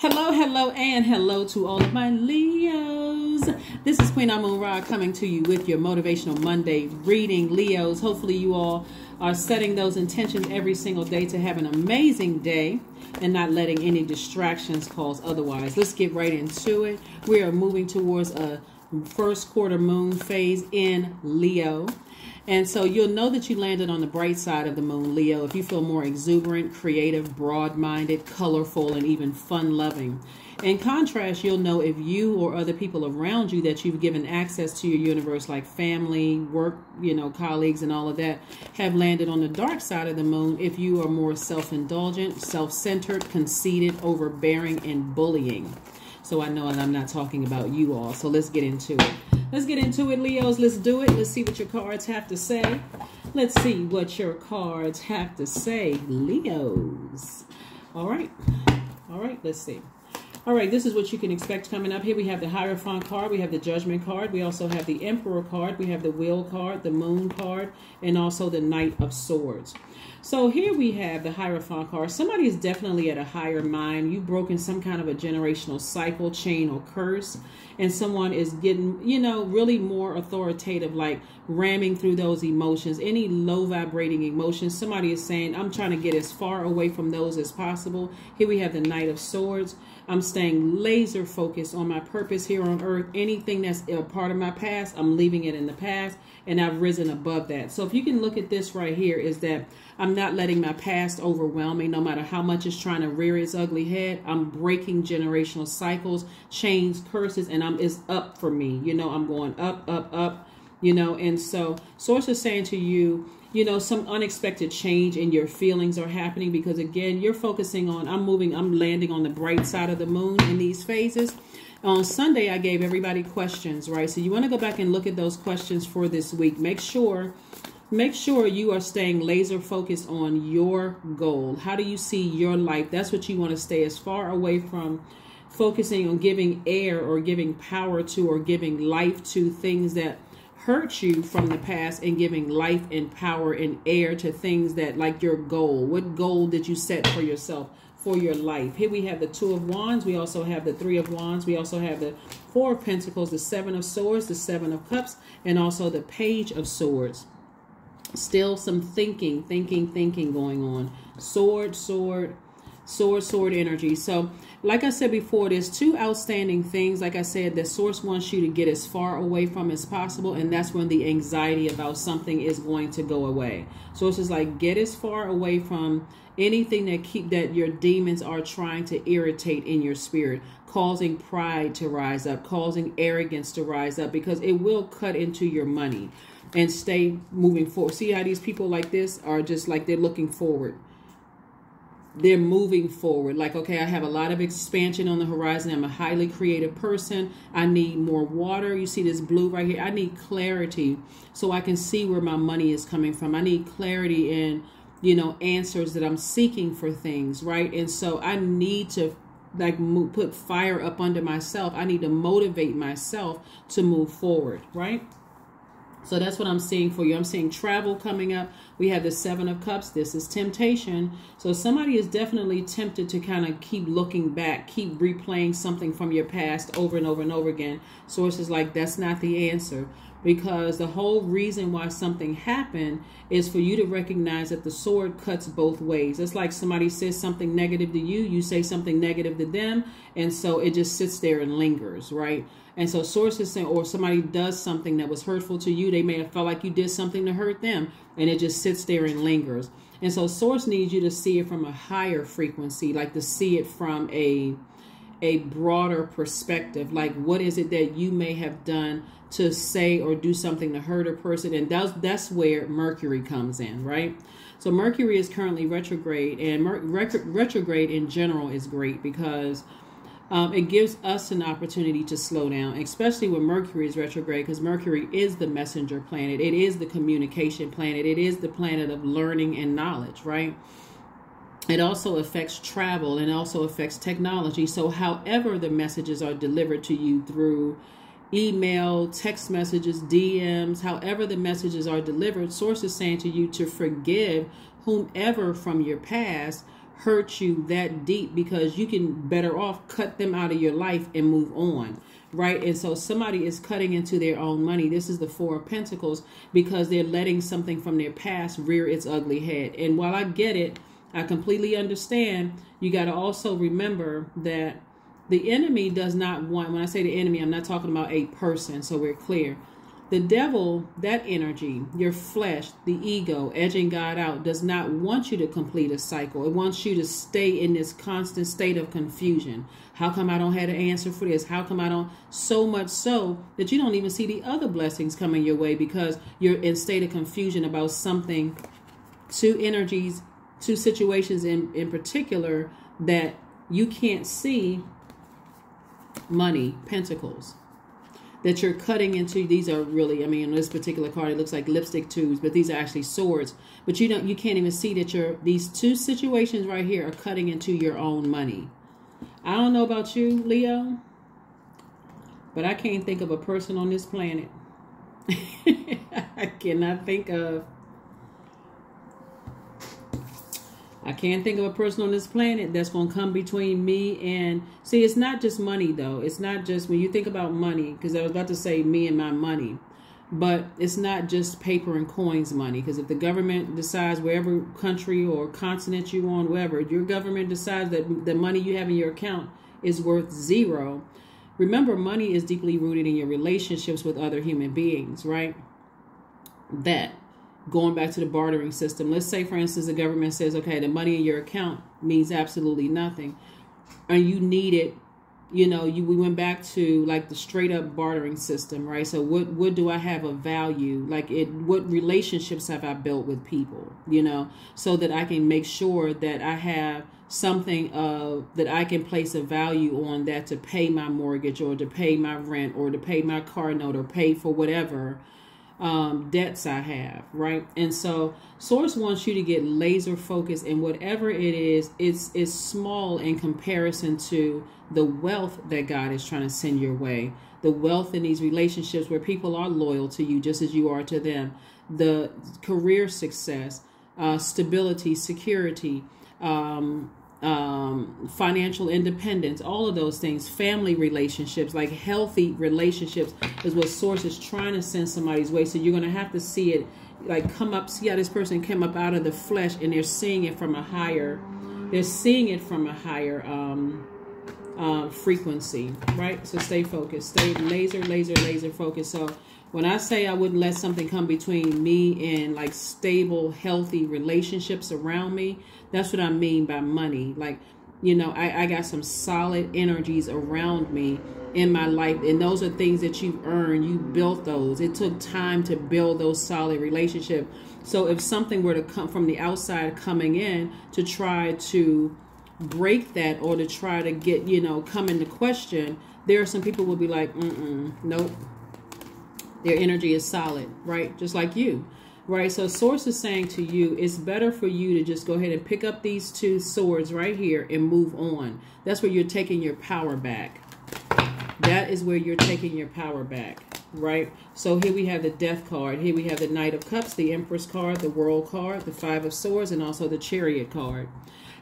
Hello, hello, and hello to all of my Leos. This is Queen Amun Ra coming to you with your Motivational Monday reading. Leos, hopefully you all are setting those intentions every single day to have an amazing day and not letting any distractions cause otherwise. Let's get right into it. We are moving towards a first quarter moon phase in Leo. And so you'll know that you landed on the bright side of the moon, Leo, if you feel more exuberant, creative, broad-minded, colorful, and even fun-loving. In contrast, you'll know if you or other people around you that you've given access to your universe, like family, work, colleagues, and all of that, have landed on the dark side of the moon if you are more self-indulgent, self-centered, conceited, overbearing, and bullying. So I know I'm not talking about you all. So let's get into it. Let's get into it, Leos. Let's do it. Let's see what your cards have to say. Let's see what your cards have to say, Leos. All right. All right. Let's see. All right. This is what you can expect coming up. Here we have the Hierophant card. We have the Judgment card. We also have the Emperor card. We have the Wheel card, the Moon card, and also the Knight of Swords. So here we have the Hierophant card. Somebody is definitely at a higher mind. You've broken some kind of a generational cycle, chain, or curse. And someone is getting, really more authoritative, like ramming through those emotions, any low vibrating emotions. Somebody is saying, I'm trying to get as far away from those as possible. Here we have the Knight of Swords. I'm staying laser focused on my purpose here on earth. Anything that's a part of my past, I'm leaving it in the past, and I've risen above that. So if you can look at this right here, is that I'm not letting my past overwhelm me, no matter how much it's trying to rear its ugly head. I'm breaking generational cycles, chains, curses, and it's up for me. I'm going up, up, up, and so Source is saying to you, some unexpected change in your feelings are happening because, again, you're focusing on, I'm landing on the bright side of the moon in these phases. On Sunday, I gave everybody questions, right? So you want to go back and look at those questions for this week. Make sure you are staying laser focused on your goal. How do you see your life? That's what you want to stay as far away from focusing on giving air or giving power to or giving life to things that hurt you from the past, and giving life and power and air to things that, like your goal. What goal did you set for yourself for your life? Here we have the Two of Wands. We also have the Three of Wands. We also have the Four of Pentacles, the Seven of Swords, the Seven of Cups, and also the Page of Swords. Still some thinking going on. Sword energy. So like I said before, there's two outstanding things, like I said, that Source wants you to get as far away from as possible, and that's when the anxiety about something is going to go away. Source is like, get as far away from anything that your demons are trying to irritate in your spirit, causing pride to rise up, causing arrogance to rise up, because it will cut into your money. And stay moving forward. See how these people like this are just like, they're looking forward. They're moving forward. Like, okay, I have a lot of expansion on the horizon. I'm a highly creative person. I need more water. You see this blue right here? I need clarity so I can see where my money is coming from. I need clarity in, answers that I'm seeking for things, right? And so I need to put fire up under myself. I need to motivate myself to move forward, right? So that's what I'm seeing for you. I'm seeing travel coming up. We have the Seven of Cups. This is temptation. So somebody is definitely tempted to kind of keep looking back, keep replaying something from your past over and over and over again. Source is like, that's not the answer, because the whole reason why something happened is for you to recognize that the sword cuts both ways. It's like somebody says something negative to you, you say something negative to them, and so it just sits there and lingers, right? And so Source is saying, or somebody does something that was hurtful to you, they may have felt like you did something to hurt them, and it just sits there and lingers. And so Source needs you to see it from a higher frequency, like to see it from a broader perspective. Like, what is it that you may have done to say or do something to hurt a person? And that's where Mercury comes in, right? So Mercury is currently retrograde, and retrograde in general is great because it gives us an opportunity to slow down, especially when Mercury is retrograde, because Mercury is the messenger planet. It is the communication planet. It is the planet of learning and knowledge, right? It also affects travel and also affects technology. So however the messages are delivered to you through email, text messages, DMs, however the messages are delivered, Source is saying to you to forgive whomever from your past hurt you that deep, because you can better off cut them out of your life and move on. Right. And so somebody is cutting into their own money. This is the Four of Pentacles, because they're letting something from their past rear its ugly head. And while I get it, I completely understand, you got to also remember that the enemy does not want, when I say the enemy, I'm not talking about a person. So we're clear. The devil, that energy, your flesh, the ego, edging God out, does not want you to complete a cycle. It wants you to stay in this constant state of confusion. How come I don't have an answer for this? How come I don't? So much so that you don't even see the other blessings coming your way, because you're in state of confusion about something, two energies, two situations in particular that you can't see. Money, pentacles, that you're cutting into. These are really, I mean, in this particular card, it looks like lipstick tubes, but these are actually swords. But you can't even see that these two situations right here are cutting into your own money. I don't know about you, Leo, but I can't think of a person on this planet. I cannot think of. I can't think of a person on this planet that's going to come between me and... See, it's not just money, though. It's not just... When you think about money, because I was about to say me and my money, but it's not just paper and coins money. Because if the government decides, wherever country or continent you're on, wherever, your government decides that the money you have in your account is worth zero, remember, money is deeply rooted in your relationships with other human beings, right? That... Going back to the bartering system, let's say, for instance, the government says, okay, the money in your account means absolutely nothing, and you need it. We went back to like the straight up bartering system, right? So what do I have of value? Like what relationships have I built with people, so that I can make sure that I have something that I can place a value on, that to pay my mortgage, or to pay my rent, or to pay my car note, or pay for whatever debts I have, right? And so Source wants you to get laser focused, and whatever it is, it's small in comparison to the wealth that God is trying to send your way. The wealth in these relationships where people are loyal to you just as you are to them. The career success, stability, security, financial independence, all of those things, family relationships, like healthy relationships, is what Source is trying to send somebody's way. So you're going to have to see it, like, come up, see how this person came up out of the flesh, and they're seeing it from a higher, frequency, right? So stay focused, stay laser focused. So when I say I wouldn't let something come between me and like stable, healthy relationships around me, that's what I mean by money. Like, I got some solid energies around me in my life, and those are things that you've earned. You built those. It took time to build those solid relationships. So if something were to come from the outside coming in to try to break that, or to try to get, come into question, there are some people will be like, nope. Their energy is solid, right? Just like you, right? So Source is saying to you, it's better for you to just go ahead and pick up these two swords right here and move on. That's where you're taking your power back. That is where you're taking your power back, right? So here we have the Death card. Here we have the Knight of Cups, the Empress card, the World card, the Five of Swords, and also the Chariot card.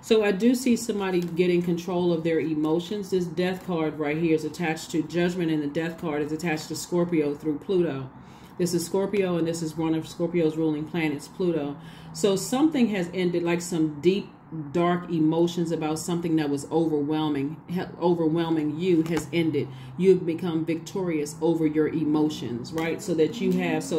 So I do see somebody getting control of their emotions. This Death card right here is attached to Judgment, and the Death card is attached to Scorpio through Pluto. This is Scorpio, and this is one of Scorpio's ruling planets, Pluto. So something has ended, like some deep, dark emotions about something that was overwhelming you has ended. You've become victorious over your emotions, right? So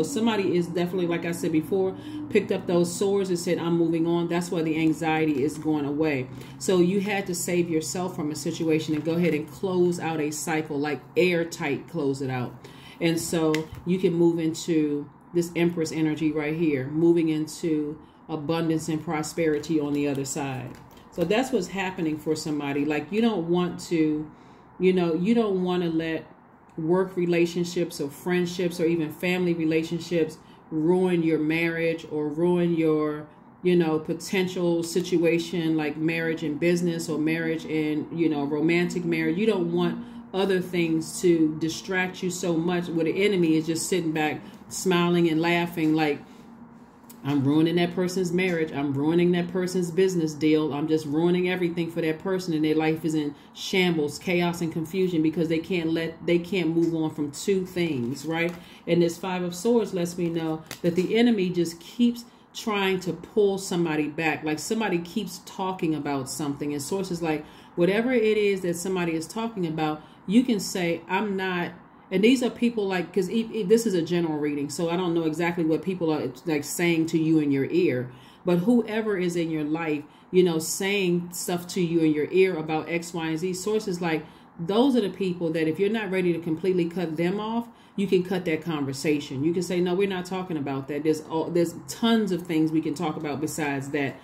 somebody is definitely, like I said before, picked up those swords and said, I'm moving on. That's why the anxiety is going away. So you had to save yourself from a situation and go ahead and close out a cycle, like airtight, close it out. And so you can move into this Empress energy right here, moving into abundance and prosperity on the other side. So that's what's happening for somebody. Like, you don't want to, you don't want to let work relationships or friendships or even family relationships ruin your marriage, or ruin your, potential situation like marriage and business, or marriage and, romantic marriage. You don't want other things to distract you so much where the enemy is just sitting back smiling and laughing, like, I'm ruining that person's marriage. I'm ruining that person's business deal. I'm just ruining everything for that person, and their life is in shambles, chaos, and confusion because they can't move on from two things, right? And this Five of Swords lets me know that the enemy just keeps trying to pull somebody back. Like somebody keeps talking about something, and sources like whatever it is that somebody is talking about, you can say, I'm not. And these are people like, because this is a general reading, so I don't know exactly what people are like saying to you in your ear, but whoever is in your life, you know, saying stuff to you in your ear about X, Y, and Z, sources like those are the people that if you're not ready to completely cut them off, you can cut that conversation. You can say, no, we're not talking about that. There's tons of things we can talk about besides that.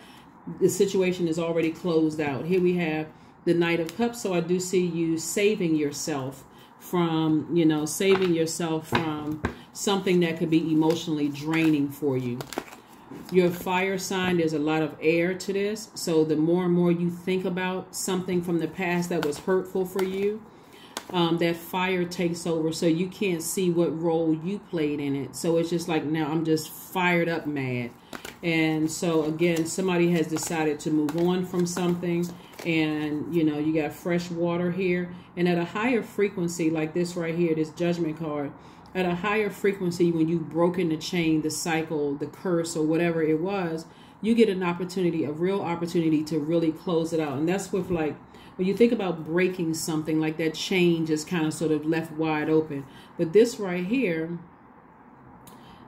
The situation is already closed out. Here we have the Knight of Cups. So I do see you saving yourself from, you know, saving yourself from something that could be emotionally draining for you. Your fire sign, there's a lot of air to this. So the more and more you think about something from the past that was hurtful for you, that fire takes over. So you can't see what role you played in it. So it's just like, now I'm just fired up mad. And so again, somebody has decided to move on from something. And, you know, you got fresh water here. And at a higher frequency, like this right here, this Judgment card, at a higher frequency, when you've broken the chain, the cycle, the curse, or whatever it was, you get an opportunity, a real opportunity to really close it out. And that's with like, when you think about breaking something, like that chain just kind of sort of left wide open. But this right here,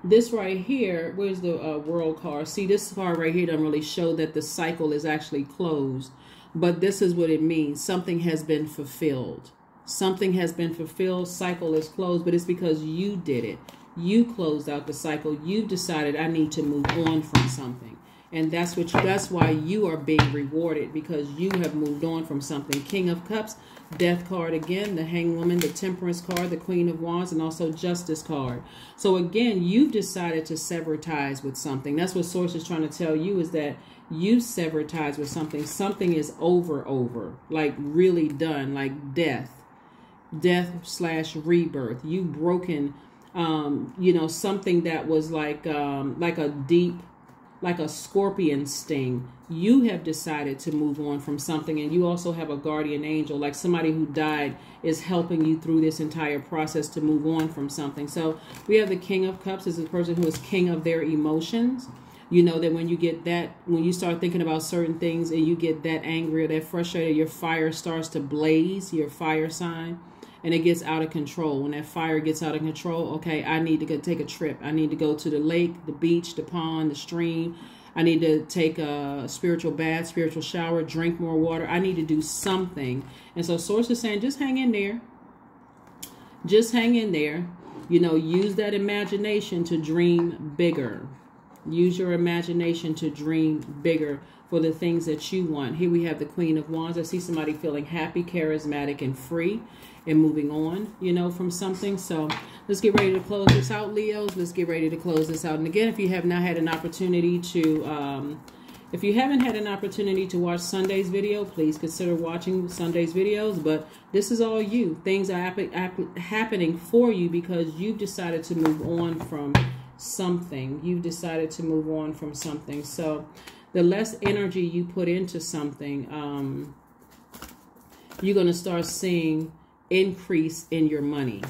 where's the World card? See, this card right here doesn't really show that the cycle is actually closed. But this is what it means. Something has been fulfilled. Something has been fulfilled. Cycle is closed, but it's because you did it. You closed out the cycle. You've decided I need to move on from something. And that's why you are being rewarded, because you have moved on from something. King of Cups, Death card again, the Hanged Woman, the Temperance card, the Queen of Wands, and also Justice card. So again, you've decided to sever ties with something. That's what Source is trying to tell you, is that you sever ties with something. Something is over, like really done, like death / rebirth. You've broken, you know, something that was like a deep, like a scorpion sting. You have decided to move on from something, and you also have a guardian angel, like somebody who died is helping you through this entire process to move on from something. So we have the King of Cups is a person who is king of their emotions. You know that when you get that, when you start thinking about certain things and you get that angry or that frustrated, your fire starts to blaze, your fire sign, and it gets out of control. When that fire gets out of control, okay, I need to go take a trip. I need to go to the lake, the beach, the pond, the stream. I need to take a spiritual bath, spiritual shower, drink more water. I need to do something. And so Source is saying, just hang in there. Just hang in there. You know, use that imagination to dream bigger. Use your imagination to dream bigger for the things that you want. Here we have the Queen of Wands. I see somebody feeling happy, charismatic, and free and moving on, you know, from something. So let's get ready to close this out, Leos. Let's get ready to close this out. And again, if you have not had an opportunity to, if you haven't had an opportunity to watch Sunday's video, please consider watching Sunday's videos. But this is all you. Things are happening for you because you've decided to move on from something. You've decided to move on from something. So the less energy you put into something, you're going to start seeing increase in your money.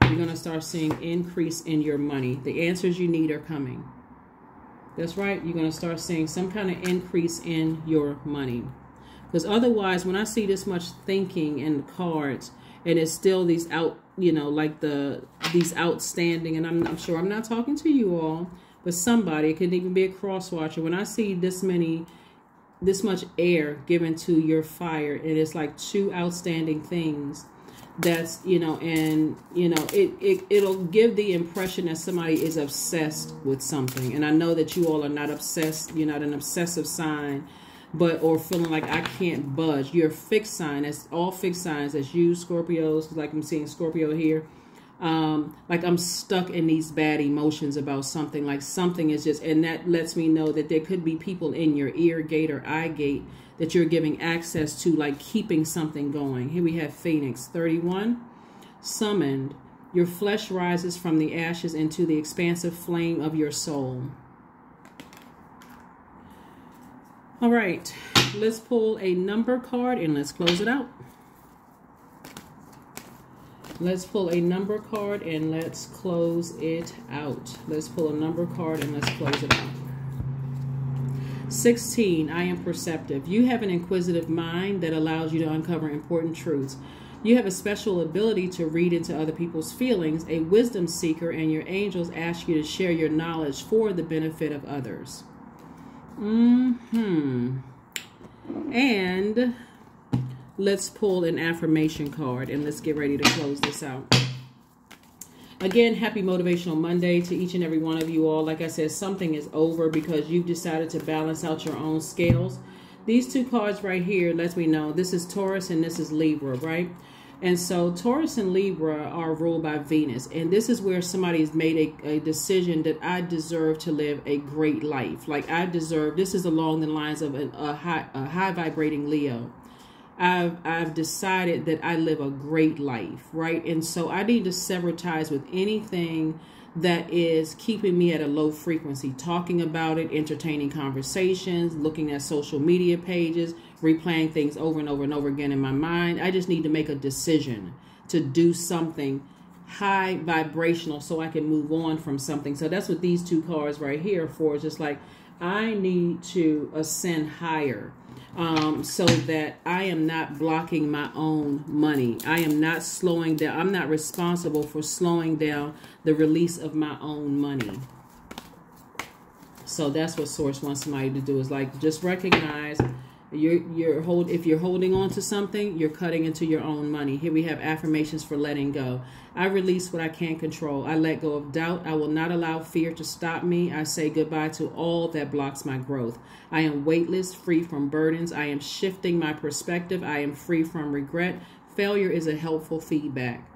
You're going to start seeing increase in your money. The answers you need are coming. That's right. You're going to start seeing some kind of increase in your money. Because otherwise, when I see this much thinking in the cards, and it's still these you know, like these outstanding, and I'm sure I'm not talking to you all, but somebody, it could even be a cross watcher. When I see this much air given to your fire, and it's like two outstanding things, that's, you know, and, you know, it'll give the impression that somebody is obsessed with something. And I know that you all are not obsessed. You're not an obsessive sign, or feeling like I can't budge. You're a fixed sign. That's all fixed signs. That's you, Scorpios, like I'm seeing Scorpio here. Like I'm stuck in these bad emotions about something, like something is just, and that lets me know that there could be people in your ear gate or eye gate that you're giving access to, like keeping something going. Here we have Phoenix 31, summoned. Your flesh rises from the ashes into the expansive flame of your soul. All right, let's pull a number card and let's close it out. Let's pull a number card and let's close it out. Let's pull a number card and let's close it out. 16, I am perceptive. You have an inquisitive mind that allows you to uncover important truths. You have a special ability to read into other people's feelings, a wisdom seeker, and your angels ask you to share your knowledge for the benefit of others. And let's pull an affirmation card and let's get ready to close this out. Again, happy Motivational Monday to each and every one of you all. Like I said, something is over because you've decided to balance out your own scales. These two cards right here lets me know this is Taurus and this is Libra, right? And so Taurus and Libra are ruled by Venus. And this is where somebody's made a decision that I deserve to live a great life. Like I deserve, this is along the lines of a high vibrating Leo. I've decided that I live a great life, right? And so I need to sever ties with anything that is keeping me at a low frequency, talking about it, entertaining conversations, looking at social media pages, replaying things over and over and over again in my mind. I just need to make a decision to do something high vibrational so I can move on from something. So that's what these two cards right here are for. It's just like I need to ascend higher. So that I am not blocking my own money. I am not slowing down. I'm not responsible for slowing down the release of my own money. So that's what Source wants somebody to do, is like just recognize if you're holding on to something, you're cutting into your own money. Here we have affirmations for letting go. I release what I can't control. I let go of doubt. I will not allow fear to stop me. I say goodbye to all that blocks my growth. I am weightless, free from burdens. I am shifting my perspective. I am free from regret. Failure is a helpful feedback.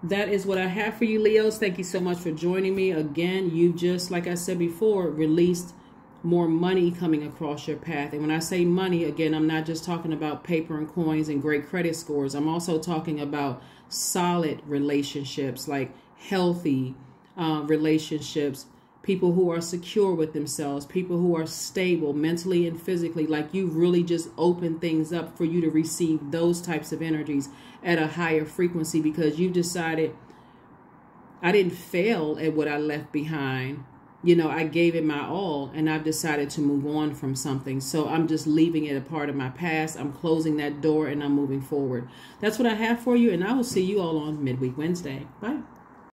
That is what I have for you, Leos. Thank you so much for joining me. Again, you just, like I said before, released more money coming across your path. And when I say money, again, I'm not just talking about paper and coins and great credit scores. I'm also talking about solid relationships, like healthy relationships, people who are secure with themselves, people who are stable mentally and physically. Like you really just open things up for you to receive those types of energies at a higher frequency, because you decided, I didn't fail at what I left behind. You know, I gave it my all and I've decided to move on from something. So I'm just leaving it a part of my past. I'm closing that door and I'm moving forward. That's what I have for you. And I will see you all on Midweek Wednesday. Bye.